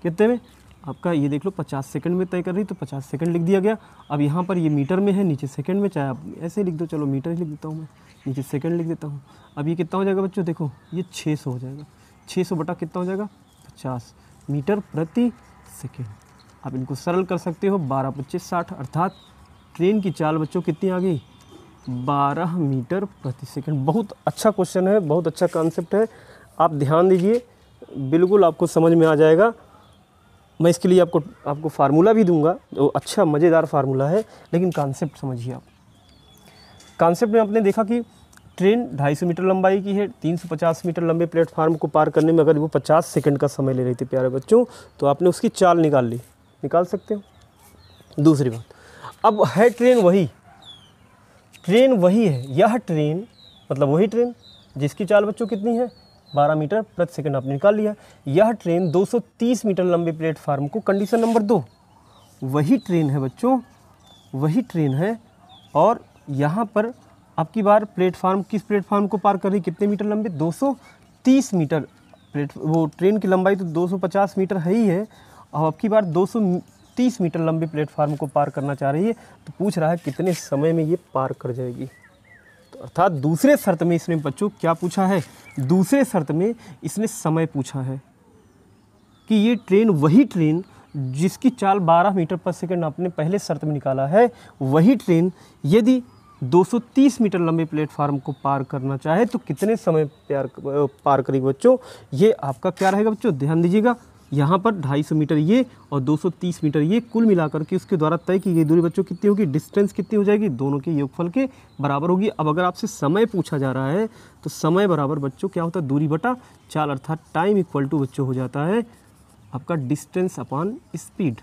कितने में आपका ये देख लो 50 सेकंड में तय कर रही, तो 50 सेकंड लिख दिया गया। अब यहाँ पर ये मीटर में है, नीचे सेकंड में, चाहे आप ऐसे लिख दो, चलो मीटर ही लिख देता हूँ मैं, नीचे सेकंड लिख देता हूँ। अब ये कितना हो जाएगा बच्चों, देखो ये 600 हो जाएगा, 600 बटा कितना हो जाएगा 50 मीटर प्रति सेकेंड। आप इनको सरल कर सकते हो, 12 25 60, अर्थात ट्रेन की चाल बच्चों कितनी आ गई, 12 मीटर प्रति सेकंड। बहुत अच्छा क्वेश्चन है, बहुत अच्छा कॉन्सेप्ट है, आप ध्यान दीजिए, बिल्कुल आपको समझ में आ जाएगा। मैं इसके लिए आपको फार्मूला भी दूंगा, जो अच्छा मज़ेदार फार्मूला है, लेकिन कॉन्सेप्ट समझिए आप। कॉन्सेप्ट में आपने देखा कि ट्रेन 250 मीटर लंबाई की है, 350 मीटर लंबे प्लेटफार्म को पार करने में अगर वो 50 सेकंड का समय ले रही थी प्यारे बच्चों, तो आपने उसकी चाल निकाल ली, निकाल सकते हो। दूसरी बात, अब है ट्रेन वही है, यह ट्रेन मतलब वही ट्रेन जिसकी चाल बच्चों कितनी है 12 मीटर प्रति सेकंड, आपने निकाल लिया। यह ट्रेन 230 मीटर लंबे प्लेटफार्म को, कंडीशन नंबर 2, वही ट्रेन है बच्चों, वही ट्रेन है, और यहाँ पर आपकी बार किस प्लेटफार्म को पार कर रही, कितने मीटर लंबे 230 मीटर। वो ट्रेन की लंबाई तो 250 मीटर है ही है, और आपकी बार 230 मीटर लंबे प्लेटफार्म को पार करना चाह रही है, तो पूछ रहा है कितने समय में ये पार कर जाएगी। तो अर्थात दूसरे शर्त में इसने बच्चों क्या पूछा है, दूसरे शर्त में इसने समय पूछा है कि ये ट्रेन वही ट्रेन जिसकी चाल 12 मीटर पर सेकंड आपने पहले शर्त में निकाला है, वही ट्रेन यदि 230 मीटर लंबे प्लेटफार्म को पार करना चाहे तो कितने समय पार करेगी बच्चों। ये आपका क्या रहेगा बच्चों, ध्यान दीजिएगा, यहाँ पर 250 मीटर ये और 230 मीटर ये, कुल मिलाकर के उसके द्वारा तय की गई दूरी बच्चों कितनी होगी, डिस्टेंस कितनी हो जाएगी, दोनों के योगफल के बराबर होगी। अब अगर आपसे समय पूछा जा रहा है तो समय बराबर बच्चों क्या होता है, दूरी बटा चाल, अर्थात टाइम इक्वल टू बच्चों हो जाता है आपका डिस्टेंस अपॉन स्पीड।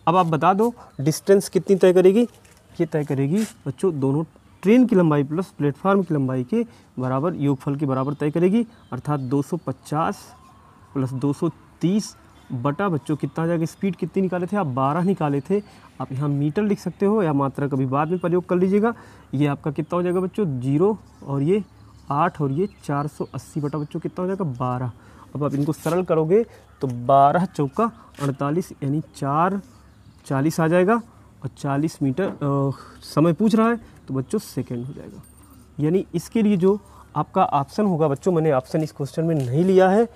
अब आप बता दो डिस्टेंस कितनी तय करेगी, ये तय करेगी बच्चों दोनों ट्रेन की लंबाई प्लस प्लेटफार्म की लंबाई के बराबर योगफल के बराबर तय करेगी, अर्थात 250 प्लस 230 बटा बच्चों कितना आ जाएगा, स्पीड कितनी निकाले थे आप 12 निकाले थे, आप यहाँ मीटर लिख सकते हो या मात्रा कभी बाद में प्रयोग कर लीजिएगा। ये आपका कितना हो जाएगा बच्चों 0 और ये 8 और ये 480 बटा बच्चों कितना हो जाएगा 12। अब आप इनको सरल करोगे तो 12 चौका 48 यानी 440 आ जाएगा, और 40 मीटर समय पूछ रहा है तो बच्चों सेकंड हो जाएगा। यानी इसके लिए जो आपका ऑप्शन होगा बच्चों, मैंने ऑप्शन इस क्वेश्चन में नहीं लिया है,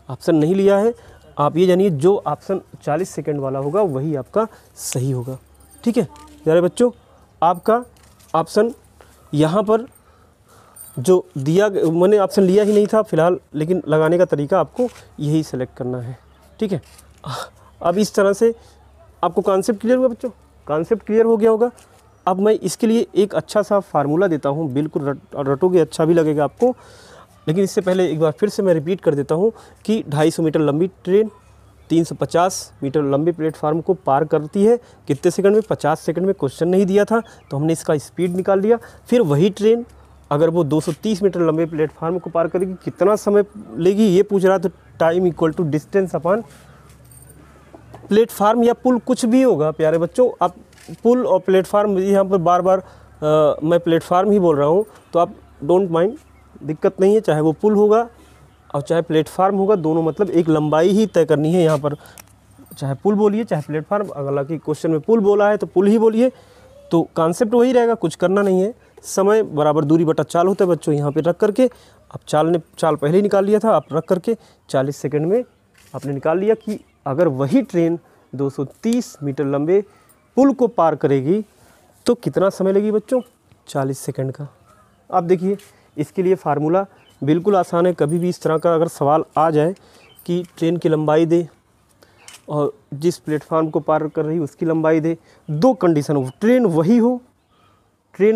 ऑप्शन नहीं लिया है, आप ये जानिए जो ऑप्शन 40 सेकंड वाला होगा वही आपका सही होगा। ठीक है प्यारे बच्चों, आपका ऑप्शन यहाँ पर जो दिया, मैंने ऑप्शन लिया ही नहीं था फ़िलहाल, लेकिन लगाने का तरीका आपको यही सेलेक्ट करना है। ठीक है, अब इस तरह से आपको कॉन्सेप्ट क्लियर हुआ बच्चों, कॉन्सेप्ट क्लियर हो गया होगा। अब मैं इसके लिए एक अच्छा सा फार्मूला देता हूँ, बिल्कुल रटोगे अच्छा भी लगेगा आपको, लेकिन इससे पहले एक बार फिर से मैं रिपीट कर देता हूँ कि 250 मीटर लंबी ट्रेन 350 मीटर लंबे प्लेटफार्म को पार करती है कितने सेकंड में, 50 सेकंड में। क्वेश्चन नहीं दिया था तो हमने इसका स्पीड निकाल लिया। फिर वही ट्रेन अगर वो 230 मीटर लंबे प्लेटफार्म को पार करेगी कितना समय लेगी ये पूछ रहा है, तो time equal to distance upon platform या पुल, कुछ भी होगा प्यारे बच्चों। आप पुल और प्लेटफार्म, यहाँ पर बार बार मैं प्लेटफार्म ही बोल रहा हूँ, तो आप डोंट माइंड, दिक्कत नहीं है, चाहे वो पुल होगा और चाहे प्लेटफार्म होगा, दोनों मतलब एक लंबाई ही तय करनी है यहाँ पर, चाहे पुल बोलिए चाहे प्लेटफार्म। हालांकि क्वेश्चन में पुल बोला है तो पुल ही बोलिए, तो कॉन्सेप्ट वही रहेगा, कुछ करना नहीं है। समय बराबर दूरी बटा चाल होता है बच्चों, यहाँ पे रख करके आप चाल पहले ही निकाल लिया था, आप रख करके 40 सेकंड में आपने निकाल लिया कि अगर वही ट्रेन 230 मीटर लंबे पुल को पार करेगी तो कितना समय लगेगी बच्चों, 40 सेकंड का। आप देखिए इसके लिए फार्मूला बिल्कुल आसान है। कभी भी इस तरह का अगर सवाल आ जाए कि ट्रेन की लंबाई दे और जिस प्लेटफार्म को पार कर रही उसकी लंबाई दे, दो कंडीशन हो, ट्रेन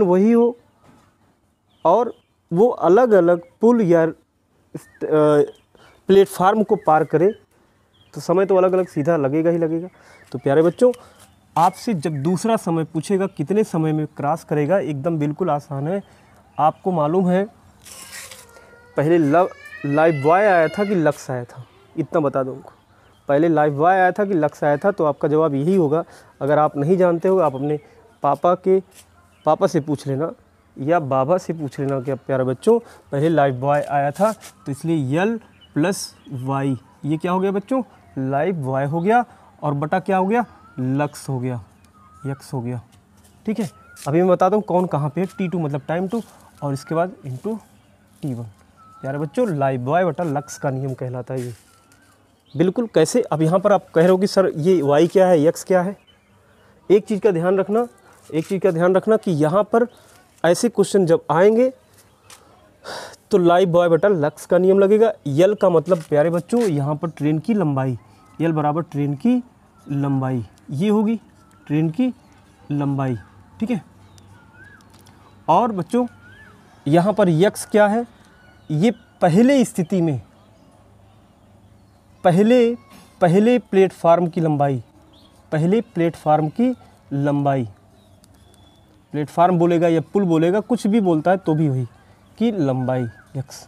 वही हो और वो अलग अलग पुल या प्लेटफार्म को पार करे, तो समय तो अलग अलग सीधा लगेगा ही लगेगा। तो प्यारे बच्चों, आपसे जब दूसरा समय पूछेगा कितने समय में क्रॉस करेगा, एकदम बिल्कुल आसान है। आपको मालूम है पहले लाइव बॉय आया था कि लक्स आया था, इतना बता दूँ। पहले लाइव बॉय आया था कि लक्स आया था, तो आपका जवाब यही होगा। अगर आप नहीं जानते हो आप अपने पापा से पूछ लेना या बाबा से पूछ लेना कि प्यारे बच्चों पहले लाइव बॉय आया था, तो इसलिए यल प्लस वाई, ये क्या हो गया बच्चों, लाइव बॉय हो गया, और बटा क्या हो गया, लक्स हो गया, यक्स हो गया। ठीक है, अभी मैं बताता हूँ कौन कहाँ पे, T2 मतलब टाइम 2 और इसके बाद इंटू T1। प्यारे बच्चों लाइव बॉय बटा लक्स का नियम कहलाता है ये। बिल्कुल कैसे, अब यहाँ पर आप कह रहे हो कि सर ये वाई क्या है, यक्स क्या है। एक चीज़ का ध्यान रखना कि यहाँ पर ऐसे क्वेश्चन जब आएंगे तो लाइव बॉय बटा लक्स का नियम लगेगा। यल का मतलब प्यारे बच्चों यहाँ पर ट्रेन की लंबाई, यल बराबर ट्रेन की लंबाई, ये होगी ट्रेन की लंबाई। ठीक है, और बच्चों यहाँ पर यक्स क्या है, ये पहले स्थिति में पहले प्लेटफार्म की लंबाई, पहले प्लेटफार्म की लंबाई, प्लेटफार्म बोलेगा या पुल बोलेगा, कुछ भी बोलता है तो भी वही की लंबाई यक्स।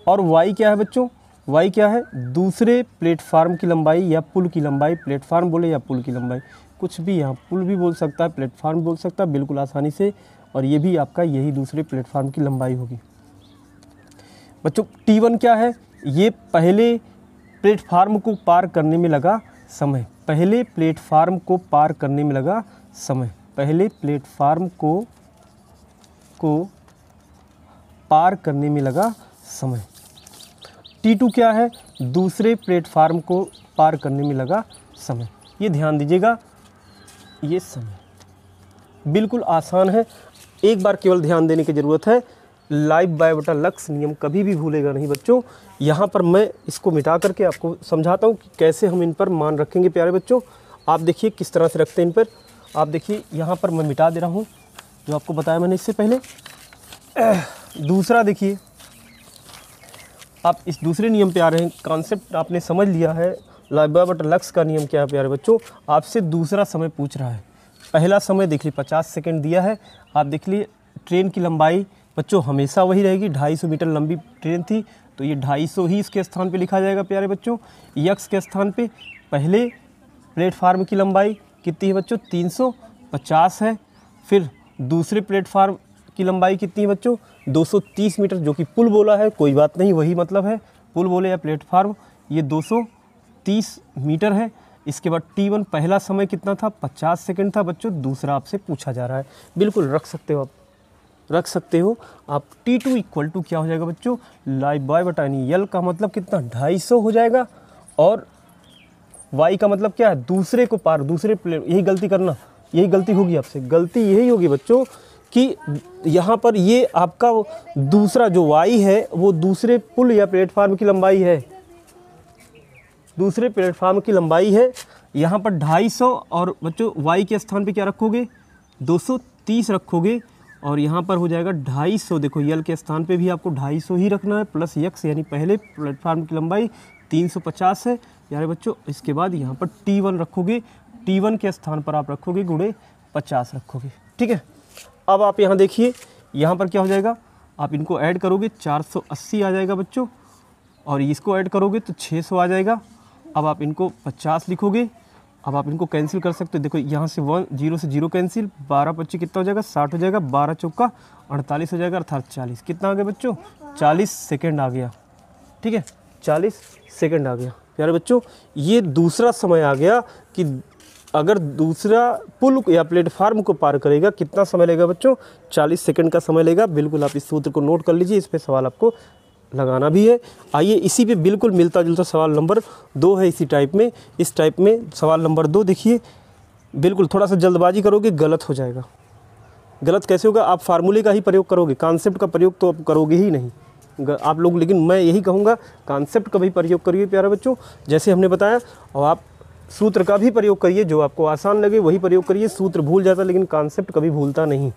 और वाई क्या है बच्चों, वाई क्या है, दूसरे प्लेटफार्म की लंबाई या पुल की लंबाई, प्लेटफार्म बोले या पुल की लंबाई, कुछ भी, यहाँ पुल भी बोल सकता है, प्लेटफार्म बोल सकता है बिल्कुल आसानी से, और ये भी आपका यही दूसरे प्लेटफार्म की लंबाई होगी। बच्चों T1 क्या है, ये पहले प्लेटफार्म को पार करने में लगा समय, पहले प्लेटफार्म को पार करने में लगा समय, पहले प्लेटफार्म को पार करने में लगा समय। T2 क्या है, दूसरे प्लेटफार्म को पार करने में लगा समय। ये ध्यान दीजिएगा, ये समय बिल्कुल आसान है, एक बार केवल ध्यान देने की ज़रूरत है। लाइव बाय बटा लक्स नियम कभी भी भूलेगा नहीं बच्चों। यहाँ पर मैं इसको मिटा करके आपको समझाता हूँ कि कैसे हम इन पर मान रखेंगे प्यारे बच्चों। आप देखिए किस तरह से रखते हैं इन पर, आप देखिए यहाँ पर मैं मिटा दे रहा हूँ जो आपको बताया मैंने इससे पहले। दूसरा देखिए, आप इस दूसरे नियम पे आ रहे हैं, कॉन्सेप्ट आपने समझ लिया है। लाइव बाय बटा लक्स का नियम क्या है प्यारे बच्चों, आपसे दूसरा समय पूछ रहा है। पहला समय देख लीजिए 50 सेकंड दिया है, आप देख लिए ट्रेन की लंबाई बच्चों हमेशा वही रहेगी, 250 मीटर लंबी ट्रेन थी तो ये 250 ही इसके स्थान पे लिखा जाएगा प्यारे बच्चों। यक्स के स्थान पे पहले प्लेटफार्म की लंबाई कितनी है बच्चों, 350 है। फिर दूसरे प्लेटफार्म की लंबाई कितनी है बच्चों, 230 मीटर, जो कि पुल बोला है, कोई बात नहीं, वही मतलब है, पुल बोले या प्लेटफार्म, ये 230 मीटर है। इसके बाद T1 पहला समय कितना था, 50 सेकंड था बच्चों, दूसरा आपसे पूछा जा रहा है, बिल्कुल रख सकते हो, आप रख सकते हो। आप T2 इक्वल टू क्या हो जाएगा बच्चों, लाइव बाय बटा यल का मतलब कितना, 250 हो जाएगा, और y का मतलब क्या है, दूसरे को पार, दूसरे प्लेट, यही गलती करना, यही गलती होगी आपसे, गलती यही होगी बच्चों कि यहाँ पर ये आपका दूसरा जो y है वो दूसरे पुल या प्लेटफार्म की लंबाई है, दूसरे प्लेटफार्म की लंबाई है। यहाँ पर 250 और बच्चों y के स्थान पे क्या रखोगे, 230 रखोगे, और यहाँ पर हो जाएगा 250। देखो यल के स्थान पे भी आपको 250 ही रखना है, प्लस यक्स यानी पहले प्लेटफार्म की लंबाई 350 है यार बच्चों। इसके बाद यहाँ पर T1 रखोगे, T1 के स्थान पर आप रखोगे गुणे 50 रखोगे, ठीक है। अब आप यहाँ देखिए, यहाँ पर क्या हो जाएगा, आप इनको ऐड करोगे 480 आ जाएगा बच्चों, और इसको ऐड करोगे तो 600 आ जाएगा। अब आप इनको 50 लिखोगे, अब आप इनको कैंसिल कर सकते हो, देखो यहाँ से 0 से 0 कैंसिल, 12 25 कितना हो जाएगा, 60 हो जाएगा, 12 चौका 48 हो जाएगा, अर्थात 40। कितना आ गया बच्चों, 40 सेकंड आ गया, ठीक है, 40 सेकंड आ गया प्यारे बच्चों। ये दूसरा समय आ गया कि अगर दूसरा पुल या प्लेटफार्म को पार करेगा कितना समय लेगा बच्चों, 40 सेकंड का समय लेगा। बिल्कुल आप इस सूत्र को नोट कर लीजिए, इस पर सवाल आपको लगाना भी है। आइए इसी पे बिल्कुल मिलता जुलता सवाल नंबर 2 है इसी टाइप में। इस टाइप में सवाल नंबर 2 देखिए, बिल्कुल थोड़ा सा जल्दबाजी करोगे गलत हो जाएगा। गलत कैसे होगा, आप फार्मूले का ही प्रयोग करोगे, कॉन्सेप्ट का प्रयोग तो आप करोगे ही नहीं आप लोग। लेकिन मैं यही कहूँगा कॉन्सेप्ट का भी प्रयोग करिए प्यारे बच्चों, जैसे हमने बताया, और आप सूत्र का भी प्रयोग करिए, जो आपको आसान लगे वही प्रयोग करिए। सूत्र भूल जाता लेकिन कॉन्सेप्ट कभी भूलता नहीं,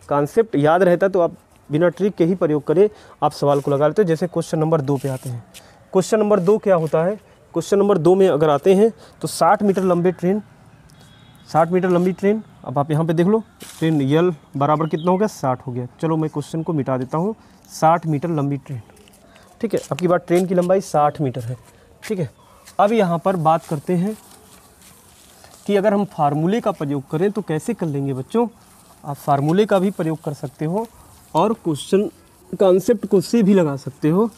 कॉन्सेप्ट याद रहता तो आप बिना ट्रिक के ही प्रयोग करें, आप सवाल को लगा लेते हैं। जैसे क्वेश्चन नंबर 2 पे आते हैं। क्वेश्चन नंबर 2 क्या होता है, क्वेश्चन नंबर 2 में अगर आते हैं तो 60 मीटर लंबे ट्रेन, 60 मीटर लंबी ट्रेन। अब आप यहाँ पे देख लो, ट्रेन यल बराबर कितना हो गया, 60 हो गया। चलो मैं क्वेश्चन को मिटा देता हूँ, 60 मीटर लंबी ट्रेन, ठीक है। अब की बार ट्रेन की लंबाई 60 मीटर है, ठीक है। अब यहाँ पर बात करते हैं कि अगर हम फार्मूले का प्रयोग करें तो कैसे कर लेंगे बच्चों। आप फार्मूले का भी प्रयोग कर सकते हो और क्वेश्चन कॉन्सेप्ट को से भी लगा सकते हो।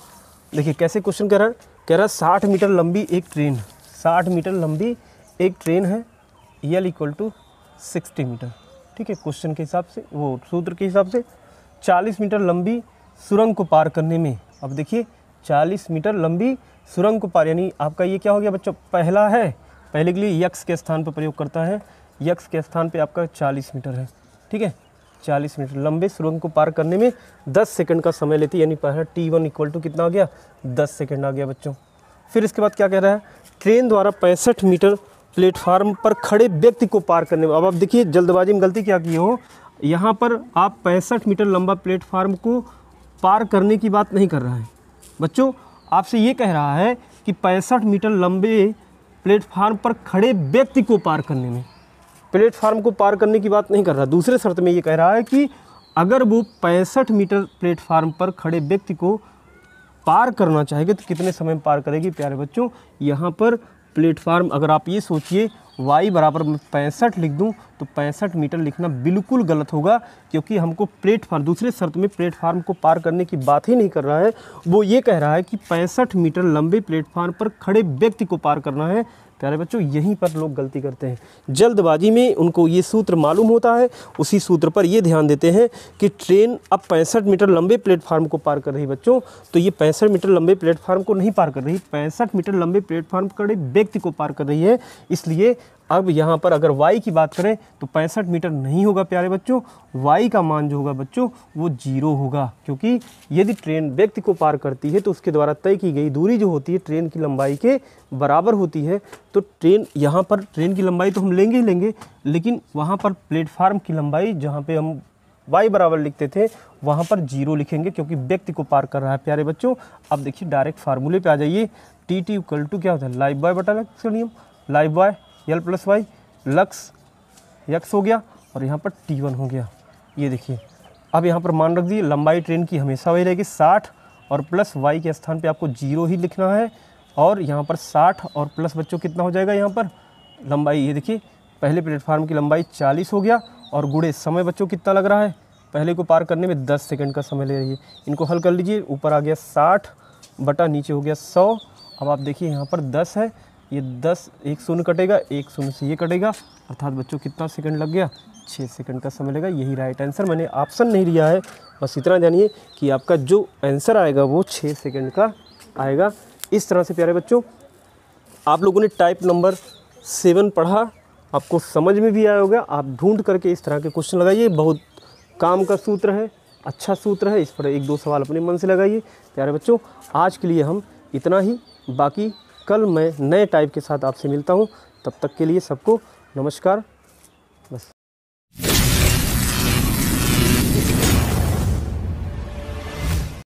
देखिए कैसे क्वेश्चन कह रहा है 60 मीटर लंबी एक ट्रेन, 60 मीटर लंबी एक ट्रेन है, यल इक्वल टू 60 मीटर, ठीक है। क्वेश्चन के हिसाब से, वो सूत्र के हिसाब से 40 मीटर लंबी सुरंग को पार करने में, अब देखिए 40 मीटर लंबी सुरंग को पार, यानी आपका ये क्या हो गया बच्चों, पहला है, पहले के लिए यक्स के स्थान पर प्रयोग करता है, यक्स के स्थान पे आपका 40 मीटर है, ठीक है। 40 मीटर लंबे सुरंग को पार करने में 10 सेकंड का समय लेती है, यानी पहला T1 इक्वल टू कितना आ गया, 10 सेकंड आ गया बच्चों। फिर इसके बाद क्या कह रहा है, ट्रेन द्वारा 65 मीटर प्लेटफार्म पर खड़े व्यक्ति को पार करने में। अब आप देखिए जल्दबाजी में गलती क्या की हो, यहाँ पर आप 65 मीटर लंबा प्लेटफार्म को पार करने की बात नहीं कर रहा है बच्चों, आपसे ये कह रहा है कि 65 मीटर लंबे प्लेटफार्म पर खड़े व्यक्ति को पार करने में, प्लेटफार्म को पार करने की बात नहीं कर रहा। दूसरे शर्त में ये कह रहा है कि अगर वो 65 मीटर प्लेटफार्म पर खड़े व्यक्ति को पार करना चाहेगी तो कितने समय में पार करेगी। प्यारे बच्चों, यहाँ पर प्लेटफार्म, अगर आप ये सोचिए y बराबर मैं 65 लिख दूं तो 65 मीटर लिखना बिल्कुल गलत होगा, क्योंकि हमको प्लेटफार्म, दूसरे शर्त में प्लेटफार्म को पार करने की बात ही नहीं कर रहा है। वो ये कह रहा है कि 65 मीटर लंबे प्लेटफार्म पर खड़े व्यक्ति को पार करना है। प्यारे बच्चों, यहीं पर लोग गलती करते हैं, जल्दबाजी में उनको ये सूत्र मालूम होता है, उसी सूत्र पर ये ध्यान देते हैं कि ट्रेन अब 65 मीटर लंबे प्लेटफार्म को पार कर रही। बच्चों, तो ये 65 मीटर लंबे प्लेटफार्म को नहीं पार कर रही, 65 मीटर लंबे प्लेटफार्म पर खड़े व्यक्ति को पार कर रही है। इसलिए अब यहाँ पर अगर y की बात करें तो 65 मीटर नहीं होगा प्यारे बच्चों, y का मान जो होगा बच्चों वो 0 होगा, क्योंकि यदि ट्रेन व्यक्ति को पार करती है तो उसके द्वारा तय की गई दूरी जो होती है ट्रेन की लंबाई के बराबर होती है। तो ट्रेन, यहाँ पर ट्रेन की लंबाई तो हम लेंगे ही लेंगे, लेकिन वहाँ पर प्लेटफार्म की लंबाई जहाँ पे हम y बराबर लिखते थे वहाँ पर 0 लिखेंगे, क्योंकि व्यक्ति को पार कर रहा है। प्यारे बच्चों, अब देखिए डायरेक्ट फार्मूले पे आ जाइए। टी टी इक्वल टू क्या होता है, लाइव बॉय बटा लक्स का नियम, लाइव बॉय एल प्लस वाई, लक्स यक्स हो गया और यहाँ पर T1 हो गया। ये देखिए, अब यहाँ पर मान रख दिए लंबाई ट्रेन की हमेशा वही रहेगी 60 और प्लस y के स्थान पे आपको 0 ही लिखना है। और यहाँ पर 60 और प्लस बच्चों कितना हो जाएगा, यहाँ पर लंबाई, ये देखिए पहले प्लेटफार्म की लंबाई 40 हो गया और गुणे समय बच्चों कितना लग रहा है, पहले को पार करने में 10 सेकंड का समय ले रही है। इनको हल कर लीजिए, ऊपर आ गया 60 बटा नीचे हो गया 100। अब आप देखिए यहाँ पर 10 है, ये 10, एक शून्य कटेगा, एक शून्य से ये कटेगा, अर्थात बच्चों कितना सेकंड लग गया, 6 सेकंड का समय लगेगा। यही राइट आंसर, मैंने ऑप्शन नहीं लिया है, बस इतना जानिए कि आपका जो आंसर आएगा वो 6 सेकंड का आएगा। इस तरह से प्यारे बच्चों आप लोगों ने टाइप नंबर 7 पढ़ा, आपको समझ में भी आया होगा। आप ढूंढ करके इस तरह के क्वेश्चन लगाइए, बहुत काम का सूत्र है, अच्छा सूत्र है, इस पर 1-2 सवाल अपने मन से लगाइए। प्यारे बच्चों, आज के लिए हम इतना ही, बाकी कल मैं नए टाइप के साथ आपसे मिलता हूँ। तब तक के लिए सबको नमस्कार।